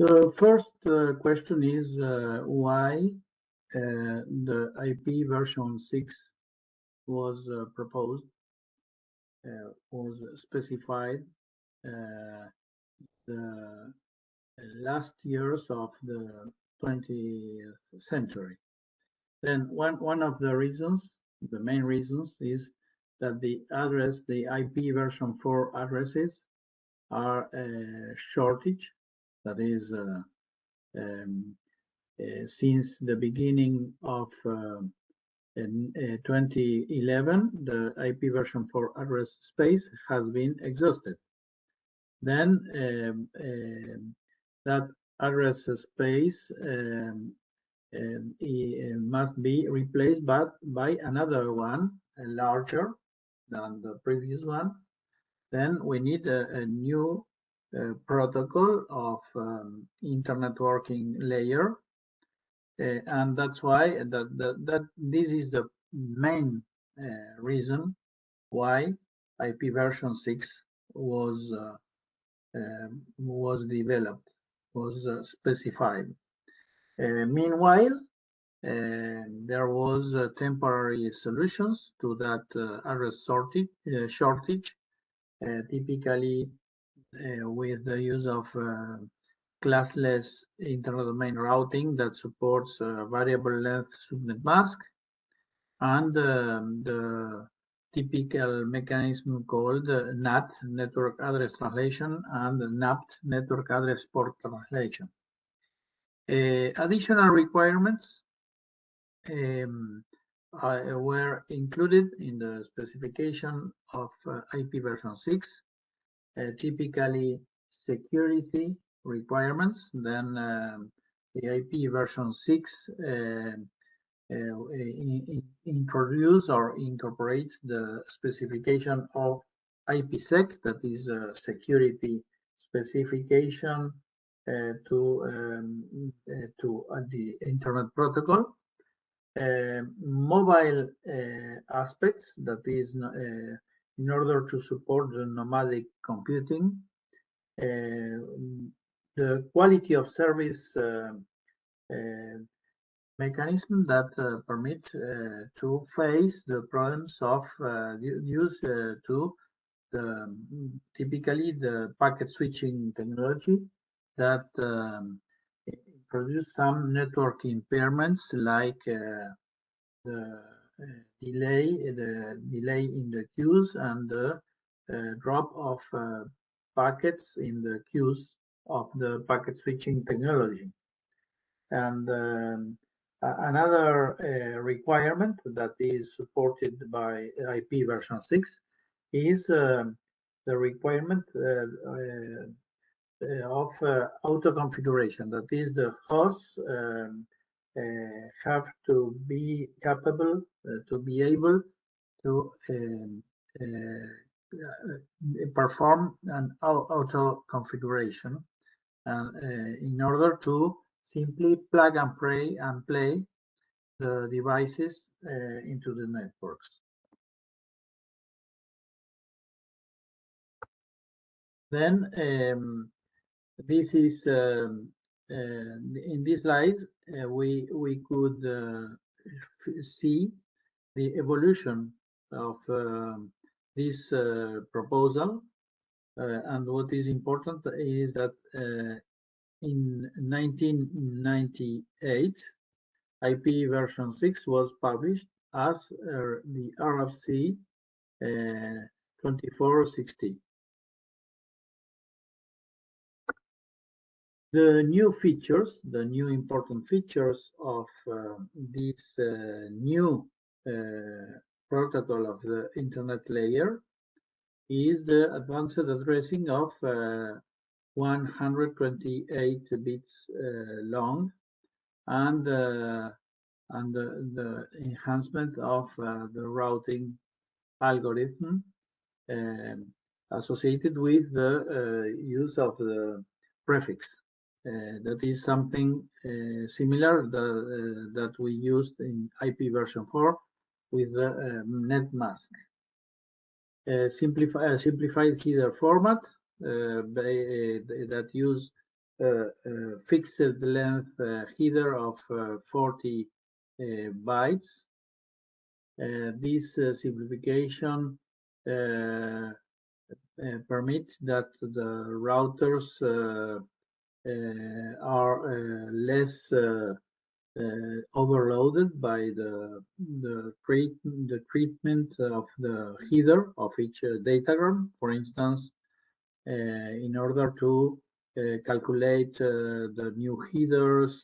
The first question is why the IP version 6 was proposed, was specified the last years of the 20th century. Then one of the reasons, the main reasons, is that the IP version 4 addresses are a shortage. That is, since the beginning of 2011, the IP version 4 address space has been exhausted. Then that address space must be replaced by another one, larger than the previous one. Then we need a new protocol of internet working layer, and that's why that this is the main reason why IP version 6 was developed, was specified. Meanwhile, there was temporary solutions to that address shortage, typically with the use of classless interdomain routing that supports variable length subnet mask, and the typical mechanism called NAT, network address translation, and NAPT, network address port translation. Additional requirements were included in the specification of IP version 6, typically security requirements. Then the IP version 6 introduce or incorporates the specification of IPsec, that is a security specification to the internet protocol. Mobile aspects, that is in order to support the nomadic computing, the quality of service mechanism that permit to face the problems of use to the typically the packet switching technology that produce some network impairments, like the delay in the queues and the drop of packets in the queues of the packet switching technology. And another requirement that is supported by IP version 6 is the requirement of auto configuration. That is, the hosts have to be capable to be able to perform an auto configuration in order to simply plug and play the devices into the networks. Then this is in this slide we could see the evolution of this proposal, and what is important is that in 1998 IP version 6 was published as the RFC 2460. The new features, the new important features of this new protocol of the internet layer is the advanced addressing of 128 bits long, and the enhancement of the routing algorithm associated with the use of the prefix. That is something similar that we used in IP version 4 with the net mask. Simplified header format that use fixed length header of 40 bytes. This simplification permit that the routers are less overloaded by the treatment of the header of each datagram. For instance, in order to calculate the new headers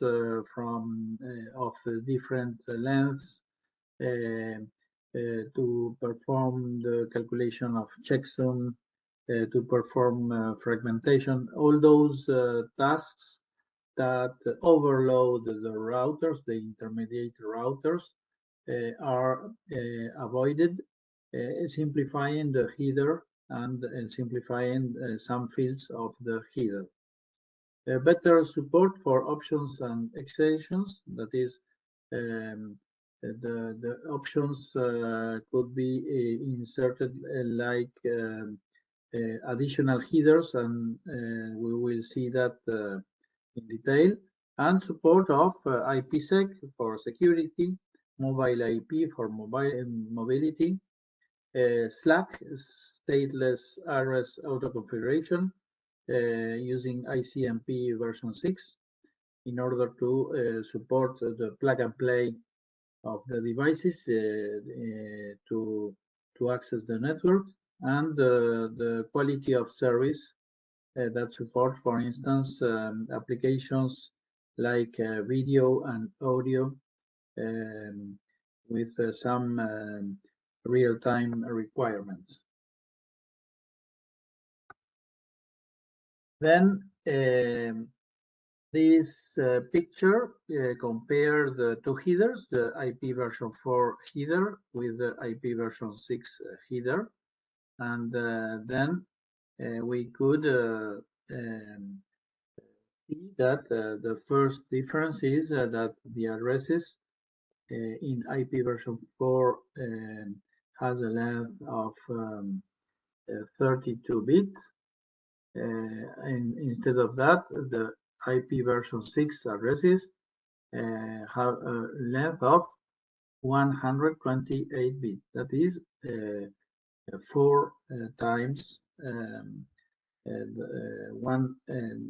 from of different lengths, to perform the calculation of checksum, to perform fragmentation, all those tasks that overload the routers, the intermediate routers, are avoided, simplifying the header and simplifying some fields of the header. Better support for options and extensions, that is, the options could be inserted like additional headers, and we will see that in detail, and support of IPsec for security, mobile IP for mobile mobility, Slack stateless address auto-configuration using ICMP version 6 in order to support the plug and play of the devices to access the network, and the quality of service that support, for instance, applications like video and audio with some real-time requirements. Then this picture compare the two headers, the IP version 4 header with the IP version 6 header, and then we could see that the first difference is that the addresses in IP version 4 has a length of 32 bits, and instead of that, the IP version 6 addresses have a length of 128 bits. That is 4 times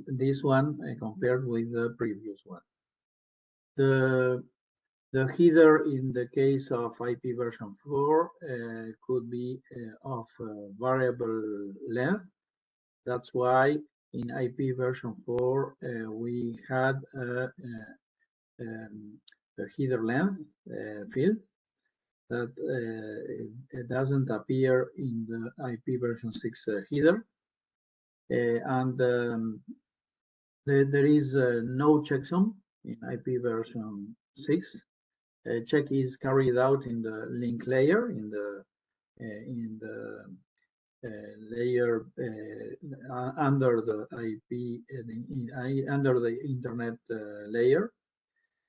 this one compared with the previous one. The header in the case of IP version 4 could be of variable length. That's why in IP version 4 we had a header length field that it doesn't appear in the IP version 6 header, and there is no checksum in IP version 6. Check is carried out in the link layer, in the layer under the IP, under the internet layer,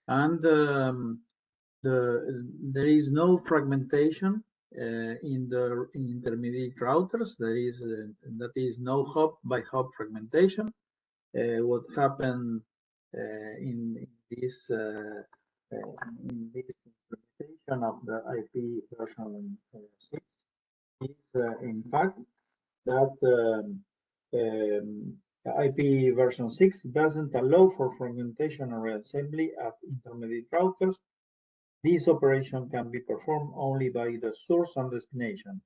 and there is no fragmentation in the intermediate routers. That is no hop by hop fragmentation. What happened in this implementation of the IP version 6 is in fact that IP version 6 doesn't allow for fragmentation or reassembly at intermediate routers. This operation can be performed only by the source and destination.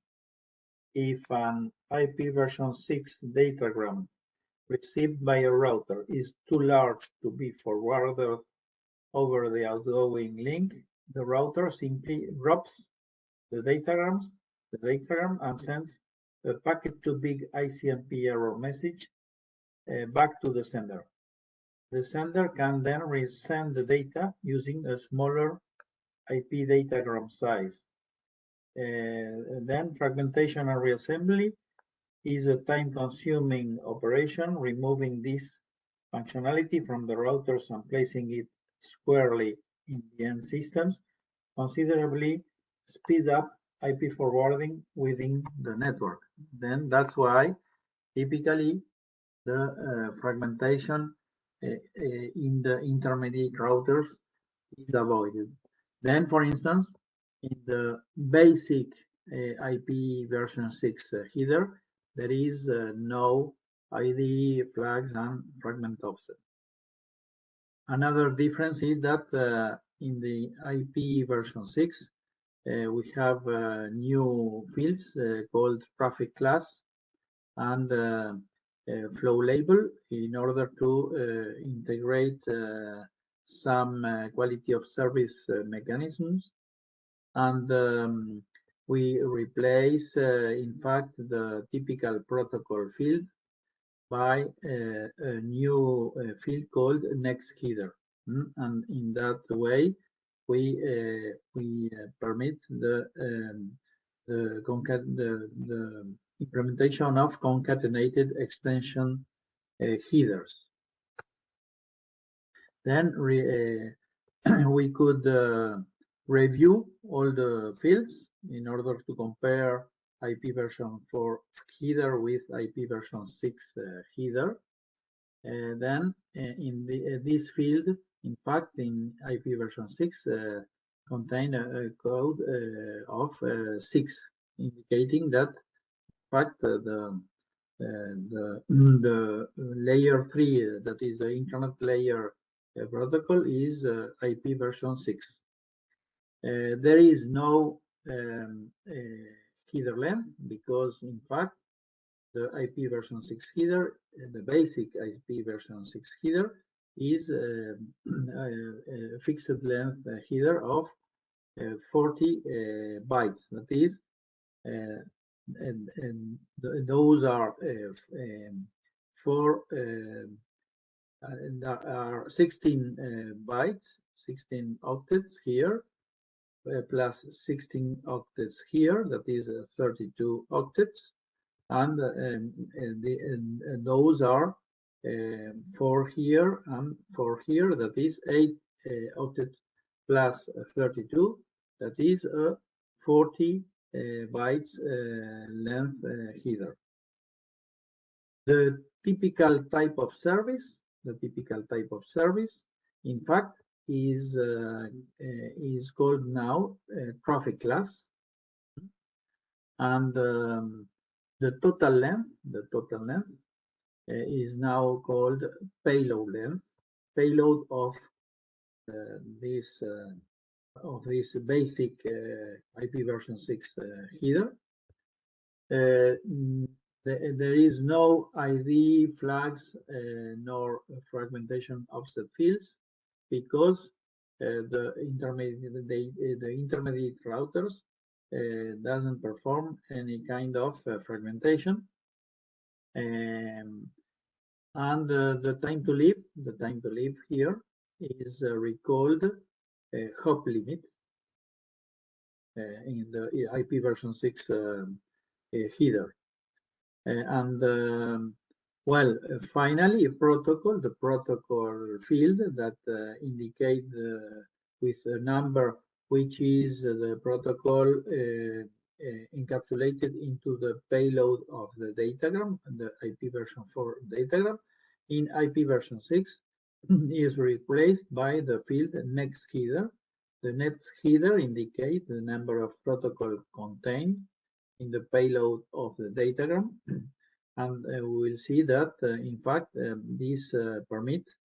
If an IP version 6 datagram received by a router is too large to be forwarded over the outgoing link, the router simply drops the datagram and sends a packet to big ICMP error message back to the sender. The sender can then resend the data using a smaller IP datagram size. Then fragmentation and reassembly is a time-consuming operation. Removing this functionality from the routers and placing it squarely in the end systems considerably speeds up IP forwarding within the network. Then that's why typically the fragmentation in the intermediate routers is avoided. Then, for instance, in the basic IP version 6 header, there is no ID flags and fragment offset. Another difference is that in the IP version 6, we have new fields called traffic class and flow label in order to integrate some quality of service mechanisms. And we replace, in fact, the typical protocol field by a new field called next-header. And in that way, we permit the implementation of concatenated extension headers. Then we could review all the fields in order to compare IP version 4 header with IP version 6 header. Then in this field, in fact, in IP version 6 contain a code of 6, indicating that in fact the layer 3, that is the internet layer protocol, is IP version 6. There is no header length because, in fact, the IP version 6 header, the basic IP version 6 header, is a fixed length header of 40 bytes. That is, and those are there are 16 bytes, 16 octets here, plus 16 octets here, that is 32 octets, and those are 4 here and 4 here, that is 8 octets plus 32, that is 40 bytes length header. The typical type of service, in fact, is called now traffic class, and the total length is now called payload length, payload of this basic IP version 6 header. There is no ID flags nor fragmentation offset fields because the intermediate routers doesn't perform any kind of fragmentation, and the time to live here is recalled hop limit in the IP version 6 header. Well, finally, the protocol field that indicate with a number which is the protocol encapsulated into the payload of the datagram, the IP version 4 datagram. In IP version 6 is replaced by the field next header. The next header indicates the number of protocol contained in the payload of the datagram, and we will see that in fact this permits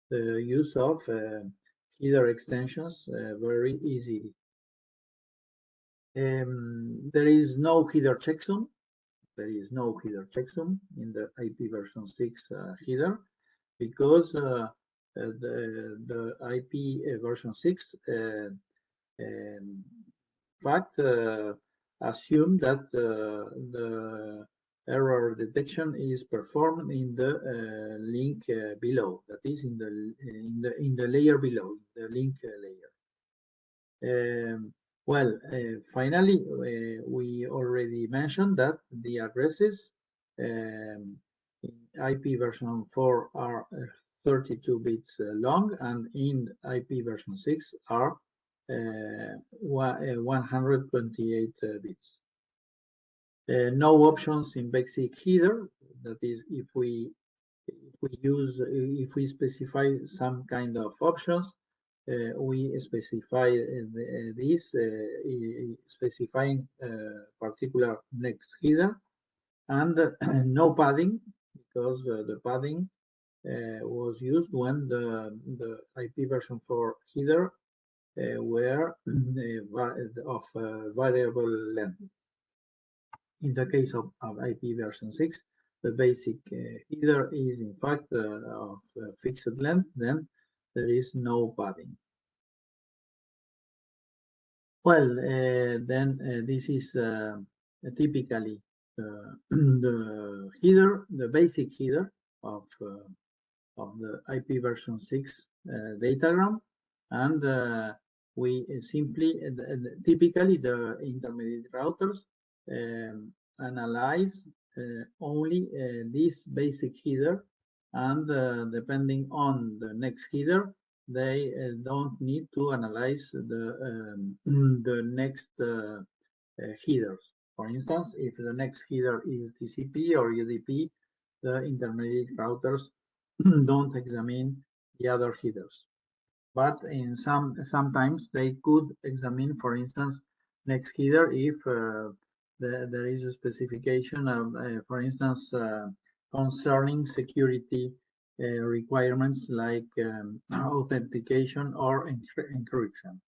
the use of header extensions very easily. There is no header checksum. In the IP version 6 header because the IP version 6 in fact assume that the error detection is performed in the link below, that is in the layer below, the link layer. Well, finally, we already mentioned that the addresses in IP version 4 are 32 bits long, and in IP version 6 are 128 bits. No options in basic header. That is, if we if we specify some kind of options, we specify this specifying particular next header, and no padding, because the padding was used when the IP version 4 header were of variable length. In the case of IP version 6, the basic header is in fact of fixed length, then there is no padding. Well, then this is typically the header, the basic header of the IP version 6 datagram, and we simply, typically the intermediate routers analyze only this basic header, and depending on the next header, they don't need to analyze the next headers. For instance, if the next header is TCP or UDP, the intermediate routers don't examine the other headers. But in sometimes they could examine, for instance, next header if there is a specification of, for instance, concerning security requirements like authentication or encryption.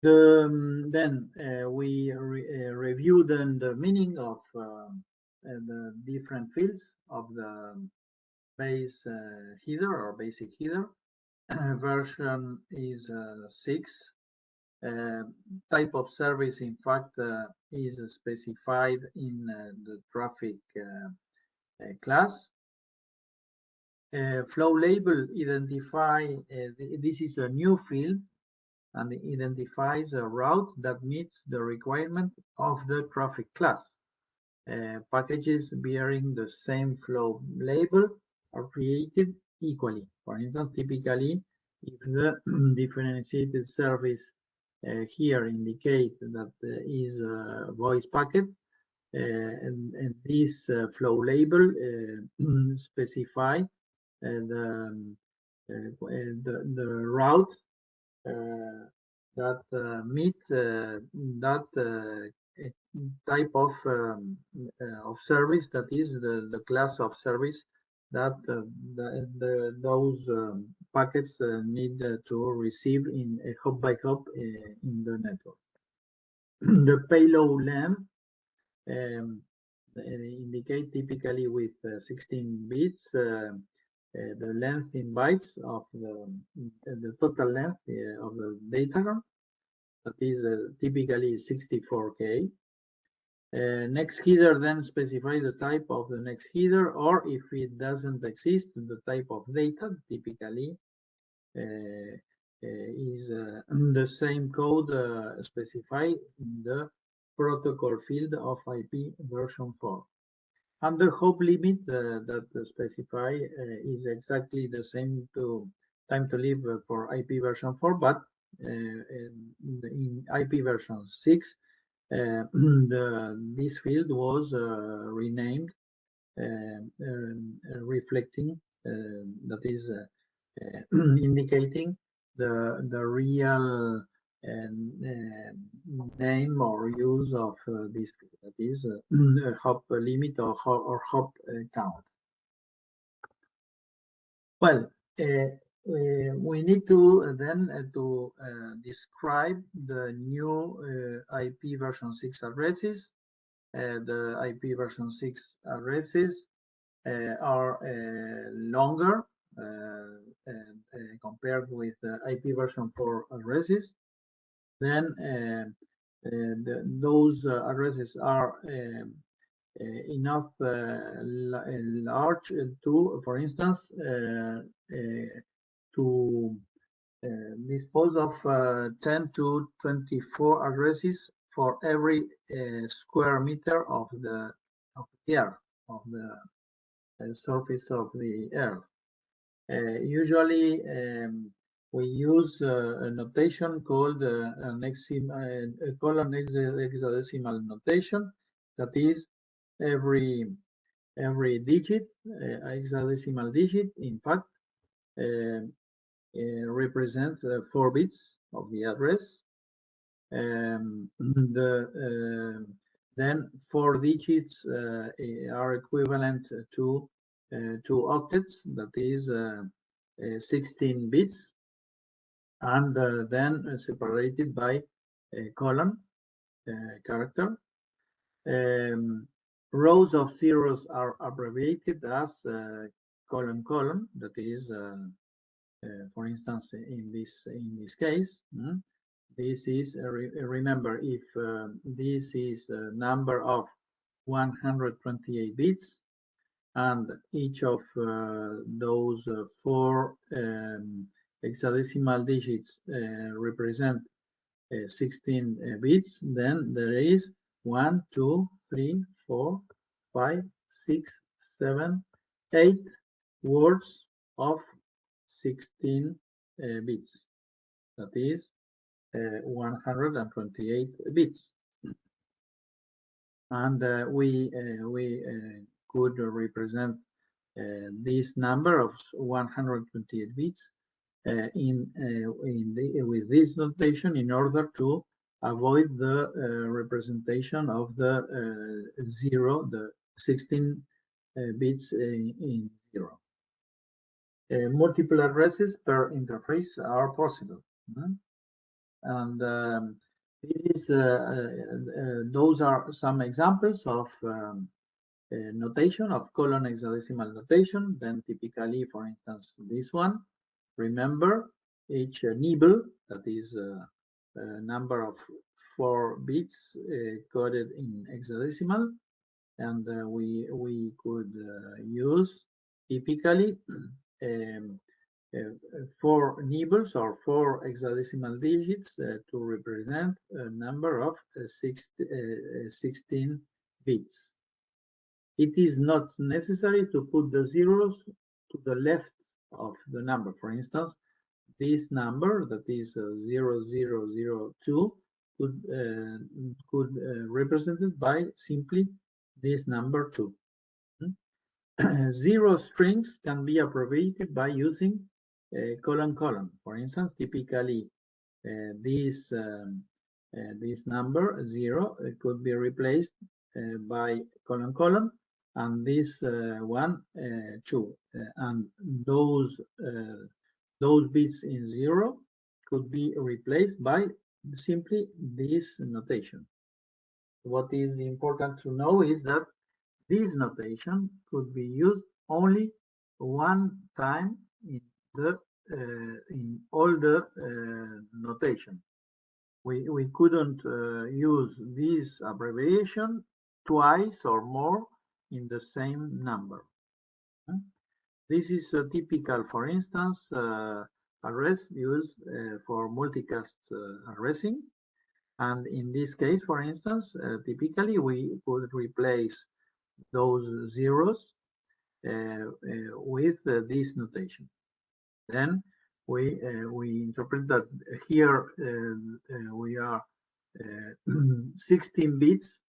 Then we review then the meaning of the different fields of the base header or basic header. Version is 6. Type of service, in fact, is specified in the traffic class. Flow label identify, this is a new field, and it identifies a route that meets the requirement of the traffic class. Packages bearing the same flow label are created equally. For instance, typically, if the differentiated service here indicate that is a voice packet, and this flow label specify the route that meet that type of service, that is the class of service that those packets need to receive in a hop by hop in the network. The payload length indicate typically with 16 bits the length in bytes of the total length of the datagram, that is typically 64K. Next header then specify the type of the next header, or if it doesn't exist, the type of data, typically is the same code specified in the protocol field of IP version 4. And the hop limit that specify is exactly the same to time to live for IP version 4, but in IP version 6, this field was renamed, reflecting, that is indicating the real name or use of this field, that is hop limit or hop count. Well, we need to then describe the new IP version 6 addresses. The IP version 6 addresses are longer compared with the IP version 4 addresses. Then those addresses are enough large to, for instance, to dispose of 10 to 24 addresses for every square meter of the earth, of the surface of the earth. Usually, we use a notation called an hexadecimal notation. That is, every every digit, hexadecimal digit, in fact, represents 4 bits of the address. Then 4 digits are equivalent to 2 octets, that is 16 bits, and then separated by a colon character. Rows of zeros are abbreviated as colon colon, that is for instance in this case, this is remember, if this is a number of 128 bits and each of those 4 hexadecimal digits represent 16 bits, then there is 1, 2, 3, 4, 5, 6, 7, 8 words of 16 bits. That is 128 bits. And we could represent this number of 128 bits with this notation in order to avoid the representation of the 16 bits in 0. Multiple addresses per interface are possible, and this is those are some examples of notation of colon hexadecimal notation. Then typically, for instance, this one. Remember, each nibble, that is a number of 4 bits coded in hexadecimal, and we could use typically 4 nibbles or 4 hexadecimal digits to represent a number of 16 bits. It is not necessary to put the zeros to the left of the number. For instance, this number, that is 0002, could represented by simply this number 2. Zero strings can be abbreviated by using colon colon. For instance, typically this number 0 could be replaced by colon colon, and this one 2, and those bits in 0 could be replaced by simply this notation. What is important to know is that this notation could be used only one time in all the notation. We couldn't use this abbreviation twice or more in the same number. This is a typical, for instance, address used for multicast addressing. And in this case, for instance, typically we could replace those zeros with this notation. Then we interpret that here we are 16 bits,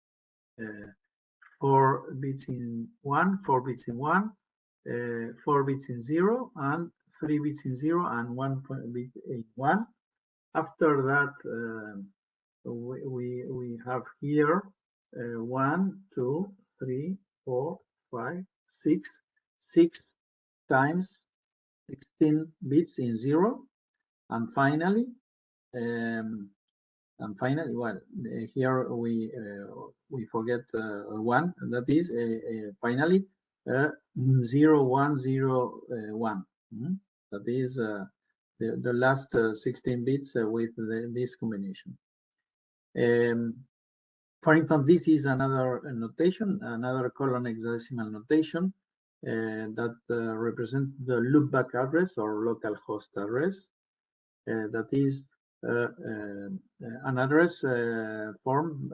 4 bits in 1, 4 bits in 1, 4 bits in 0, and 3 bits in 0, and 1 bit in 1. After that, we have here 1, 2, 3, 4, 5, 6 times 16 bits in 0, and finally, well, here we forget 1. That is finally 0101. That is the last 16 bits with this combination. For instance, this is another notation, another colon hexadecimal notation that represents the loopback address or localhost address. That is an address formed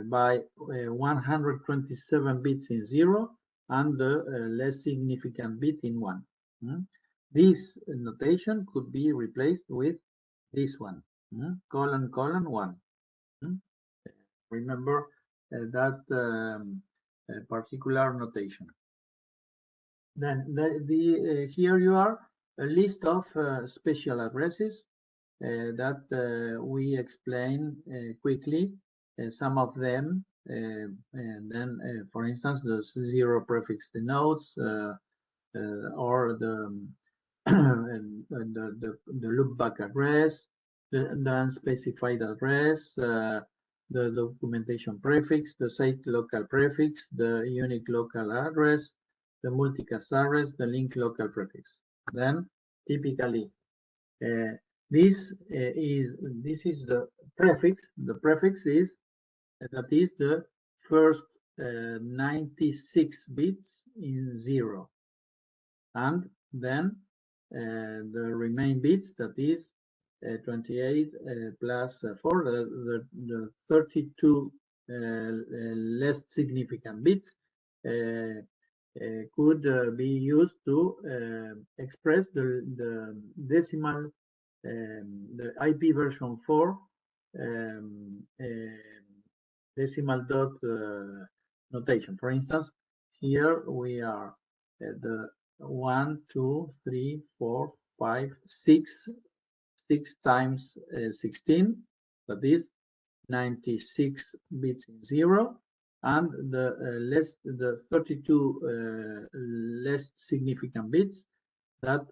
by 127 bits in 0 and the less significant bit in 1. This notation could be replaced with this one, colon colon 1. Remember that particular notation. Then here you are a list of special addresses that we explain quickly. Some of them, and then, for instance, the 0 prefix denotes, or the the loopback address, the unspecified address, the documentation prefix, the site local prefix, the unique local address, the multicast address, the link local prefix. Then, typically, this is the prefix. The prefix is the first 96 bits in 0, and then the remaining bits, that is 28 plus 4, the 32 less significant bits could be used to express the decimal, the IP version 4 decimal dot notation. For instance, here we are at the 1, 2, 3, 4, 5, 6 times 16, that is 96 bits in 0, and the 32 less significant bits that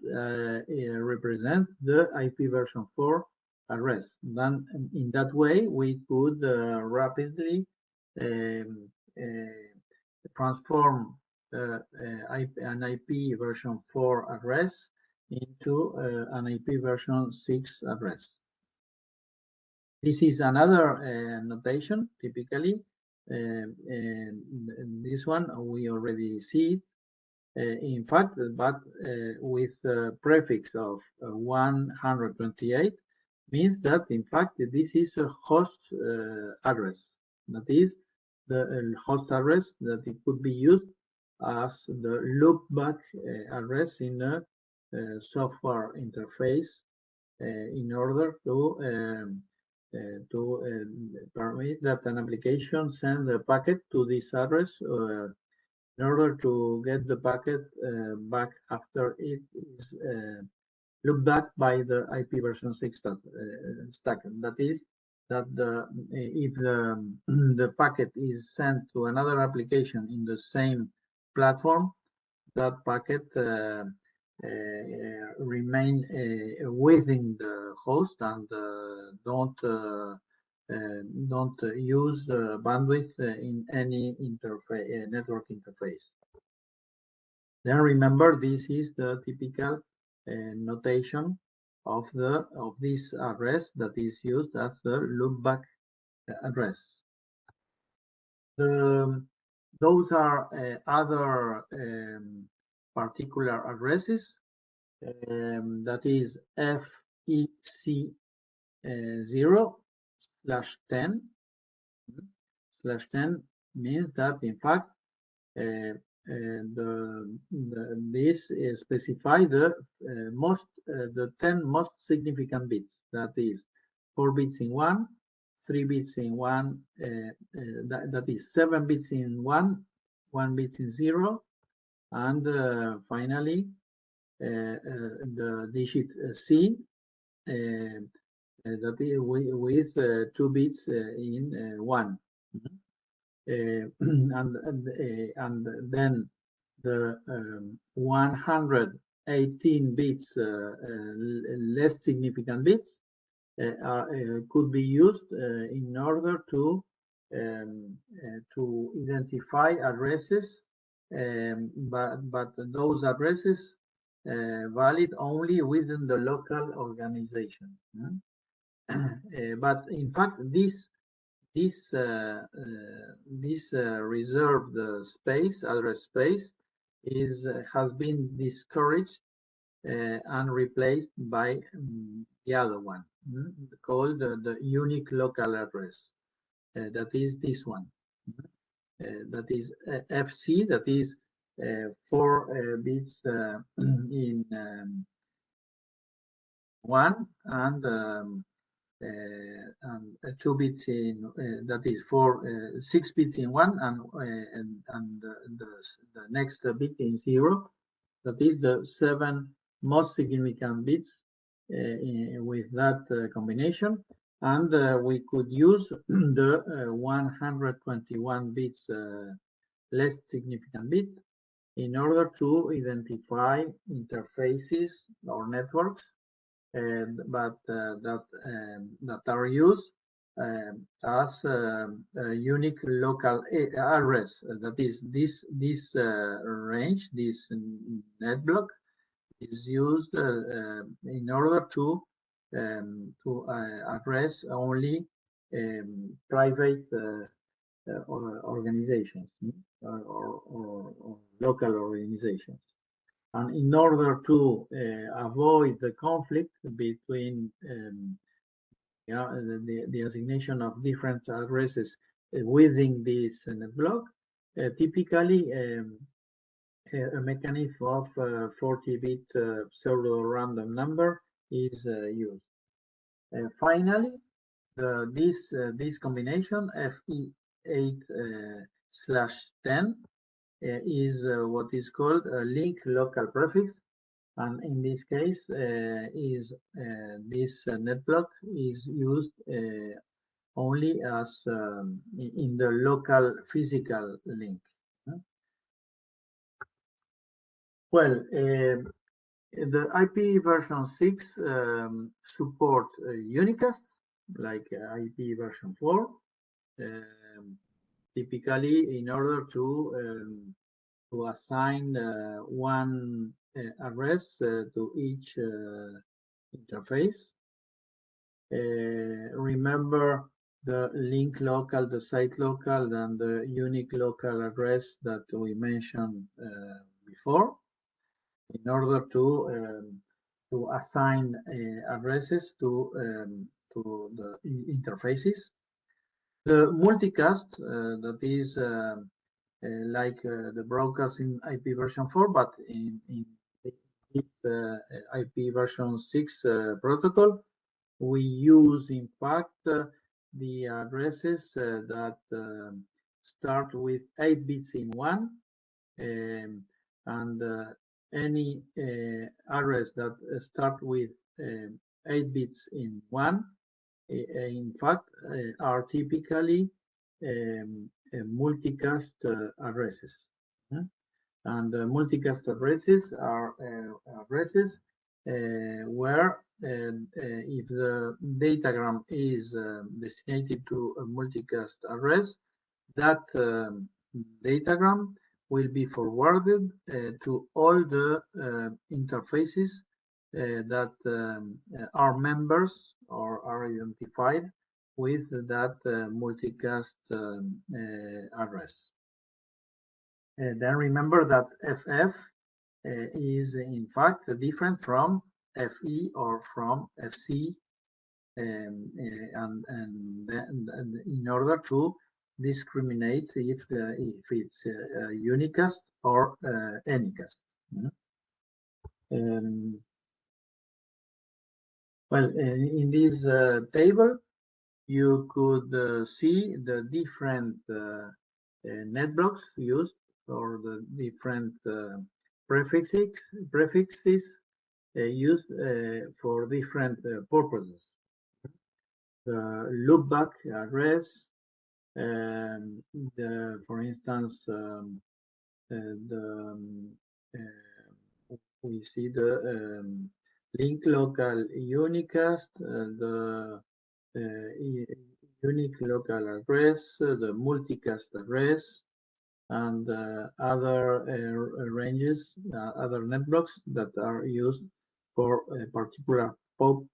represent the IP version 4 address. Then, in that way, we could rapidly transform an IP version 4 address into an IP version 6 address. This is another notation, typically. This one, we already see it. In fact, but with a prefix of 128 means that, in fact, this is a host address. That is the host address that it could be used as the loopback address in a software interface in order to permit that an application send a packet to this address in order to get the packet back after it is looked back by the IP version 6 stack. That is, that if the packet is sent to another application in the same platform, that packet remain within the host and don't use bandwidth in any interface, network interface. Then remember, this is the typical notation of this address that is used as the loopback address. Those are other particular addresses. That is FEC 0/10. /10 means that, in fact, this specify the 10 most significant bits. That is 4 bits in 1, 3 bits in 1, that is 7 bits in 1, 1 bit in 0, and finally the digit C, that is with 2 bits in 1. And then the 118 bits less significant bits could be used in order to identify addresses, but those addresses valid only within the local organization. But in fact, this reserved space, address space, has been discouraged and replaced by the other one, called the unique local address. That is this one. That is FC, that is 4 bits in 1 and 2 bits in, that is 6 bits in 1 and the next bit in 0, That is the 7 most significant bits with that combination. And we could use the 121 bits less significant bit in order to identify interfaces or networks that are used as a unique local address. That is, this range, this net block, is used in order to address only private organizations or local organizations. And in order to avoid the conflict between the assignation of different addresses within this net block, typically a mechanism of 40-bit pseudo-random number is used. Finally, this combination FE8/10 is what is called a link local prefix, and in this case this net block is used only as in the local physical link. Well, the IP version 6 support Unicast like IP version 4. Typically, in order to assign one address to each interface. Remember the link local, the site local, and the unique local address that we mentioned before. In order to assign addresses to the interfaces. The multicast, that is like the broadcast in IP version 4, but in this IP version 6 protocol, we use, in fact, the addresses that start with 8 bits in one, and any address that start with 8 bits in one, in fact, are typically multicast addresses. And multicast addresses are addresses where if the datagram is designated to a multicast address, that datagram will be forwarded to all the interfaces that are members or are identified with that multicast address. Then remember that FF is in fact different from FE or from FC, and in order to discriminate if it's unicast or anycast. Well, in this table, you could see the different net blocks used, or the different prefixes used for different purposes. The loopback address, for instance, we see the link local unicast, the unique local address, the multicast address, and other ranges, other net blocks that are used for particular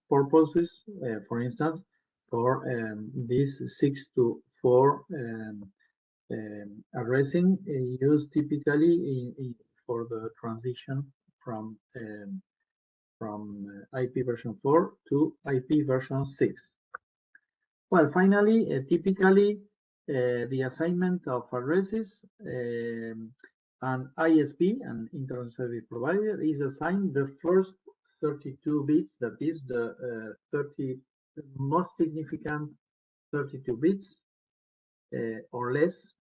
purposes. For instance, for this 6 to 4 addressing used typically for the transition from IP version 4 to IP version 6. Well, finally, typically, the assignment of addresses an ISP, an internet service provider, is assigned the first 32 bits, that is the most significant 32 bits or less,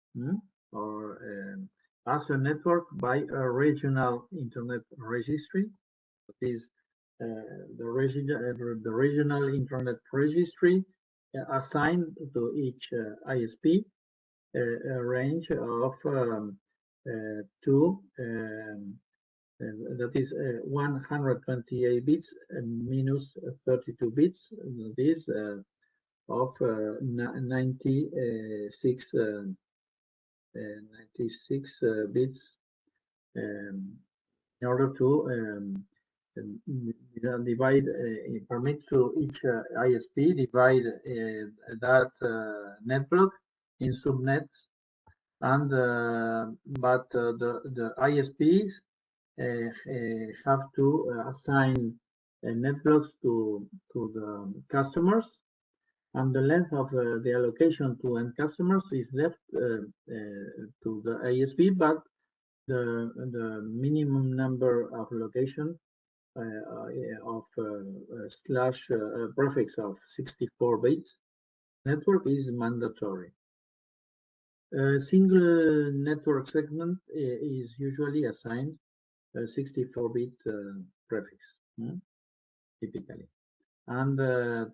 or as a network by a regional internet registry. That is the regional internet registry assigned to each ISP a range of that is 128 bits minus 32 bits. That is of 96 bits in order to divide, permit to each ISP divide that net block in subnets, and but the ISPs have to assign net blocks to the customers, and the length of the allocation to end customers is left to the ISP, but the minimum number of location of slash prefix of 64 bits network is mandatory. A single network segment is usually assigned a 64-bit prefix, typically, and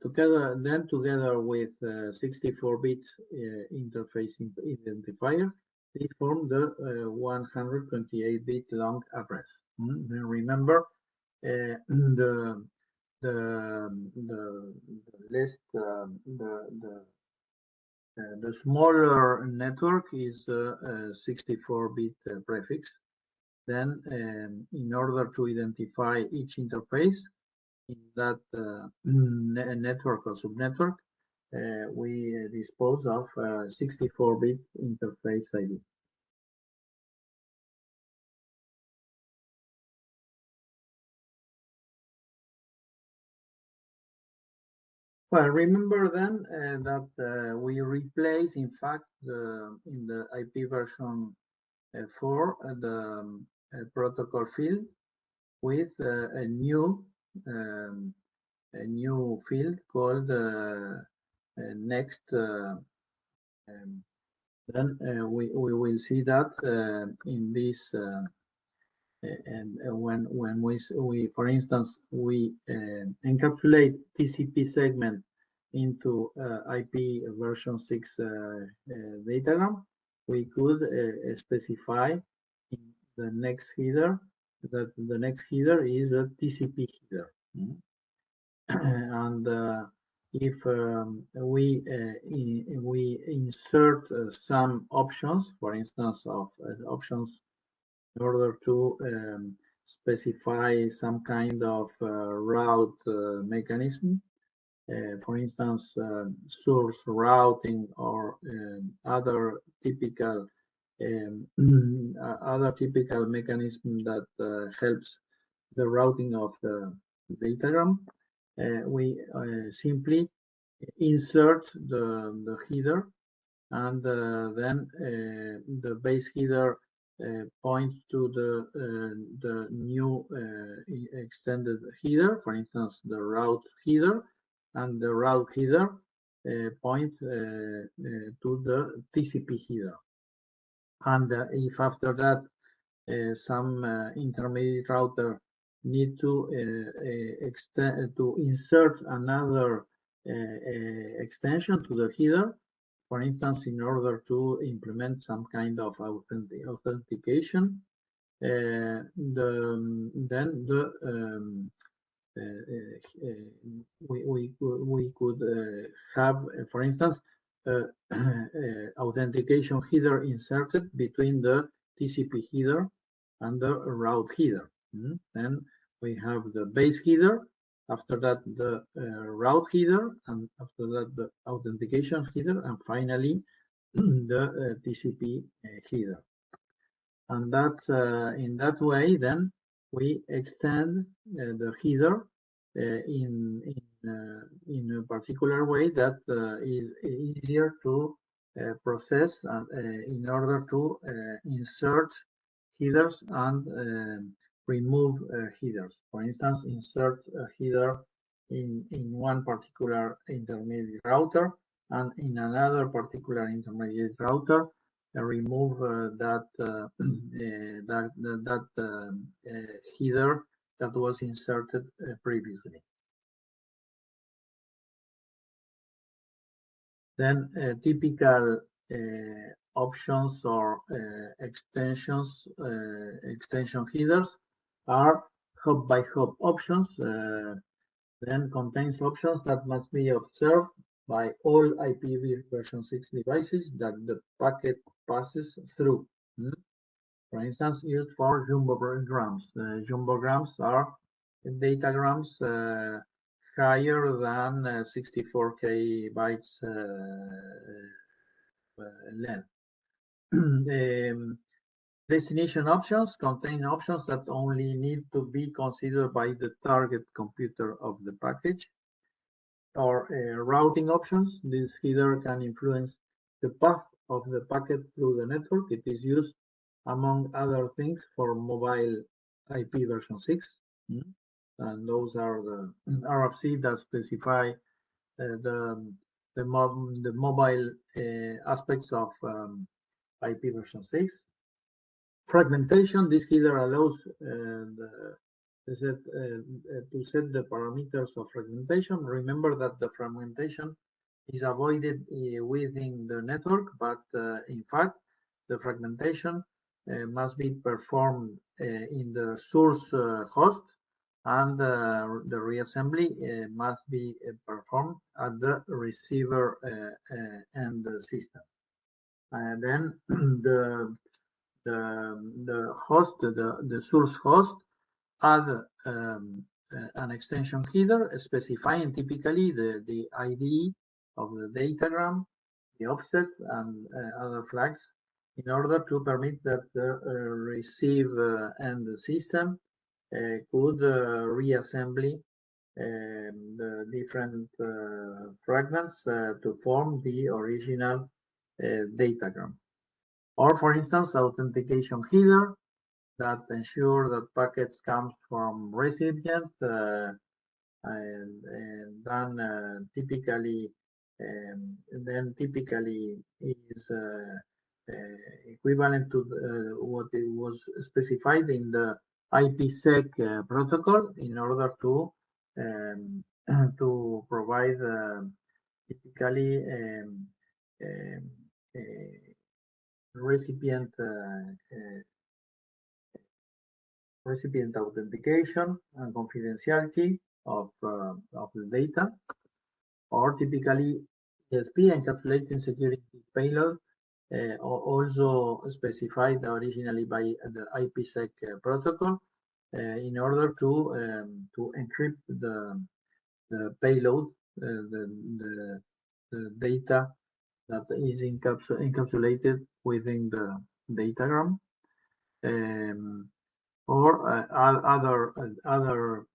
together with 64-bit interface identifier, they form the 128-bit long address. Then remember, the list, the smaller network is a 64-bit prefix. Then, in order to identify each interface in that network or subnetwork, we dispose of 64-bit interface ID. Well, remember then that we replace, in fact, in the IP version 4, the protocol field with a new field called next. Then we will see that in this. And when we for instance we encapsulate TCP segment into IP version 6 datagram, we could specify in the next header that the next header is a TCP header. And if we insert some options, for instance, of options in order to specify some kind of route mechanism, for instance, source routing or other typical mechanism that helps the routing of the datagram. We simply insert the header, and then the base header points to the new extended header, for instance, the route header, and the route header point to the TCP header. And if after that some intermediate router need to insert another extension to the header, for instance, in order to implement some kind of authentication, then we could have, for instance, authentication header inserted between the TCP header and the route header. Then we have the base header, after that the route header, and after that the authentication header, and finally the TCP header. And that's in that way, then we extend the header in a particular way that is easier to process, and in order to insert headers and remove headers. For instance, insert a header in one particular intermediate router, and in another particular intermediate router remove that header that was inserted previously. Then typical options or extension headers are hop by hop options. Then contains options that must be observed by all IPv6 devices that the packet passes through. For instance, used for jumbograms. Jumbograms are datagrams higher than 64K bytes length. Destination options contain options that only need to be considered by the target computer of the package. Or routing options. This header can influence the path of the packet through the network. It is used, among other things, for mobile IPv6. And those are the RFC that specify the mobile aspects of IPv6. Fragmentation. This header allows to set the parameters of fragmentation. Remember that the fragmentation is avoided within the network, but in fact, the fragmentation must be performed in the source host, and the reassembly must be performed at the receiver end system. And then the host, the source host, add an extension header specifying typically the ID of the datagram, the offset, and other flags in order to permit that the receive end system could reassembly the different fragments to form the original datagram. Or, for instance, authentication header that ensure that packets come from recipient and then typically is equivalent to what it was specified in the IPsec protocol in order to to provide typically recipient authentication and confidentiality of the data, or typically ESP encapsulating security payload, also specified originally by the IPsec protocol in order to encrypt the payload, the data that is encapsulated within the datagram. Or other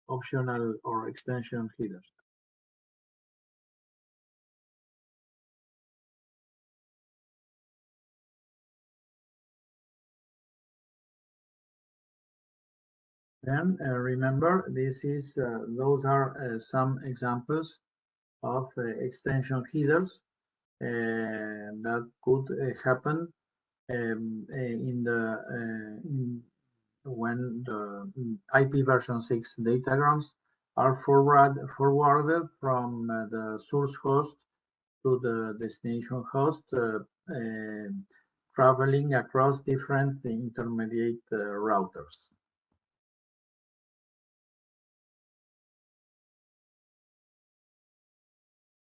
optional or extension headers. Then remember, those are some examples of extension headers that could happen when the IPv6 datagrams are forwarded from the source host to the destination host, traveling across different intermediate routers.